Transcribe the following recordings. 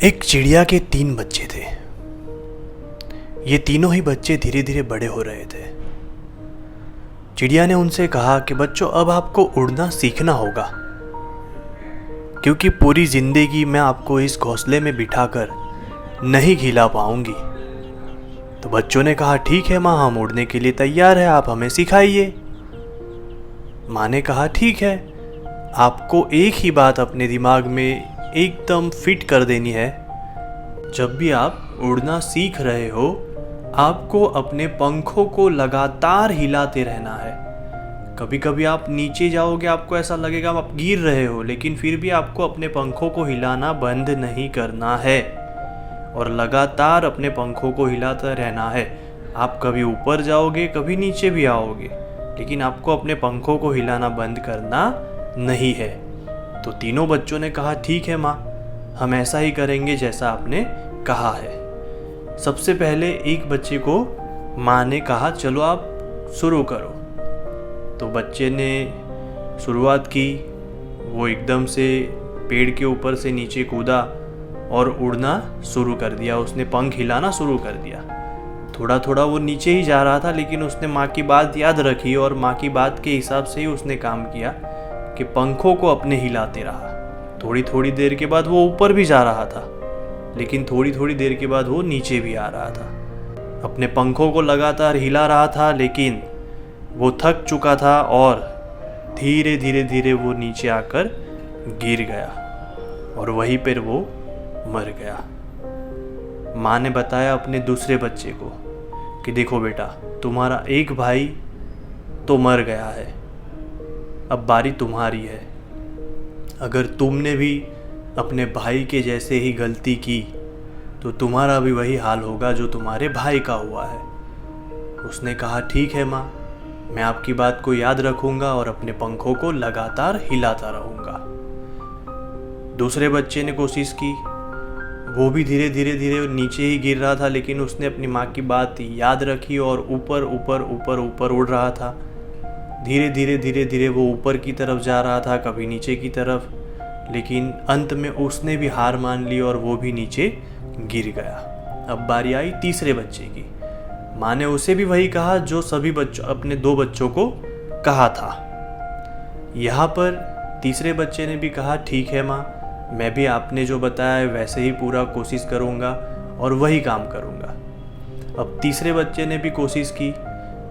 एक चिड़िया के 3 बच्चे थे। ये तीनों ही बच्चे धीरे धीरे बड़े हो रहे थे। चिड़िया ने उनसे कहा कि बच्चों, अब आपको उड़ना सीखना होगा, क्योंकि पूरी जिंदगी मैं आपको इस घोंसले में बिठाकर नहीं खिला पाऊंगी। तो बच्चों ने कहा, ठीक है माँ, हम उड़ने के लिए तैयार हैं, आप हमें सिखाइए। माँ ने कहा, ठीक है, आपको एक ही बात अपने दिमाग में एकदम फिट कर देनी है। जब भी आप उड़ना सीख रहे हो, आपको अपने पंखों को लगातार हिलाते रहना है। कभी कभी आप नीचे जाओगे, आपको ऐसा लगेगा आप गिर रहे हो, लेकिन फिर भी आपको अपने पंखों को हिलाना बंद नहीं करना है और लगातार अपने पंखों को हिलाता रहना है। आप कभी ऊपर जाओगे, कभी नीचे भी आओगे, लेकिन आपको अपने पंखों को हिलाना बंद करना नहीं है। तो तीनों बच्चों ने कहा, ठीक है माँ, हम ऐसा ही करेंगे जैसा आपने कहा है। सबसे पहले एक बच्चे को माँ ने कहा, चलो आप शुरू करो। तो बच्चे ने शुरुआत की। वो एकदम से पेड़ के ऊपर से नीचे कूदा और उड़ना शुरू कर दिया। उसने पंख हिलाना शुरू कर दिया। थोड़ा थोड़ा वो नीचे ही जा रहा था, लेकिन उसने माँ की बात याद रखी और माँ की बात के हिसाब से ही उसने काम किया कि पंखों को अपने हिलाते रहा। थोड़ी थोड़ी देर के बाद वो ऊपर भी जा रहा था, लेकिन थोड़ी थोड़ी देर के बाद वो नीचे भी आ रहा था। अपने पंखों को लगातार हिला रहा था, लेकिन वो थक चुका था और धीरे धीरे धीरे वो नीचे आकर गिर गया और वहीं पर वो मर गया। माँ ने बताया अपने दूसरे बच्चे को कि देखो बेटा, तुम्हारा एक भाई तो मर गया है, अब बारी तुम्हारी है। अगर तुमने भी अपने भाई के जैसे ही गलती की तो तुम्हारा भी वही हाल होगा जो तुम्हारे भाई का हुआ है। उसने कहा, ठीक है माँ, मैं आपकी बात को याद रखूंगा और अपने पंखों को लगातार हिलाता रहूंगा। दूसरे बच्चे ने कोशिश की। वो भी धीरे धीरे धीरे नीचे ही गिर रहा था, लेकिन उसने अपनी माँ की बात याद रखी और ऊपर ऊपर ऊपर ऊपर उड़ रहा था। धीरे धीरे धीरे धीरे वो ऊपर की तरफ जा रहा था, कभी नीचे की तरफ, लेकिन अंत में उसने भी हार मान ली और वो भी नीचे गिर गया। अब बारी आई तीसरे बच्चे की। माँ ने उसे भी वही कहा जो सभी बच्चों अपने 2 बच्चों को कहा था। यहाँ पर तीसरे बच्चे ने भी कहा, ठीक है माँ, मैं भी आपने जो बताया है वैसे ही पूरा कोशिश करूँगा और वही काम करूँगा। अब तीसरे बच्चे ने भी कोशिश की।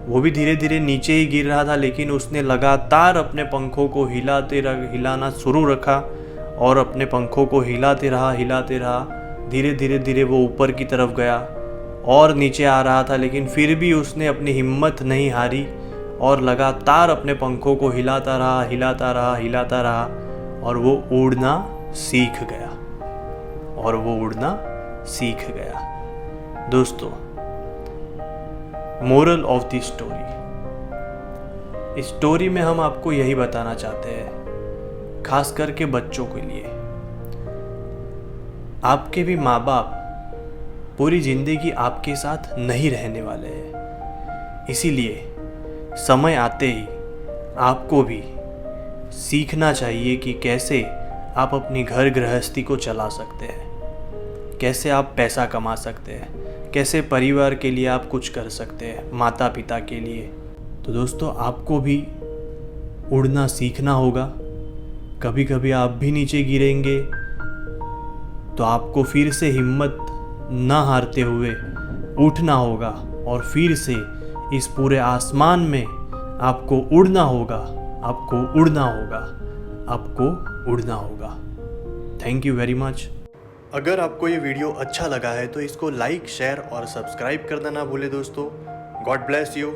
वो भी धीरे धीरे नीचे ही गिर रहा था, लेकिन उसने लगातार अपने पंखों को हिलाना शुरू रखा और अपने पंखों को हिलाते रहा। धीरे धीरे धीरे वो ऊपर की तरफ गया और नीचे आ रहा था, लेकिन फिर भी उसने अपनी हिम्मत नहीं हारी और लगातार अपने पंखों को हिलाता रहा और वो उड़ना सीख गया। दोस्तों, मोरल ऑफ द स्टोरी, इस स्टोरी में हम आपको यही बताना चाहते हैं, खास करके बच्चों के लिए, आपके भी माँ बाप पूरी जिंदगी आपके साथ नहीं रहने वाले हैं। इसीलिए समय आते ही आपको भी सीखना चाहिए कि कैसे आप अपनी घर गृहस्थी को चला सकते हैं, कैसे आप पैसा कमा सकते हैं, कैसे परिवार के लिए आप कुछ कर सकते हैं, माता पिता के लिए। तो दोस्तों, आपको भी उड़ना सीखना होगा। कभी कभी आप भी नीचे गिरेंगे, तो आपको फिर से हिम्मत ना हारते हुए उठना होगा और फिर से इस पूरे आसमान में आपको उड़ना होगा। Thank you very much. अगर आपको ये वीडियो अच्छा लगा है तो इसको लाइक, शेयर और सब्सक्राइब करना ना भूले दोस्तों। God bless you.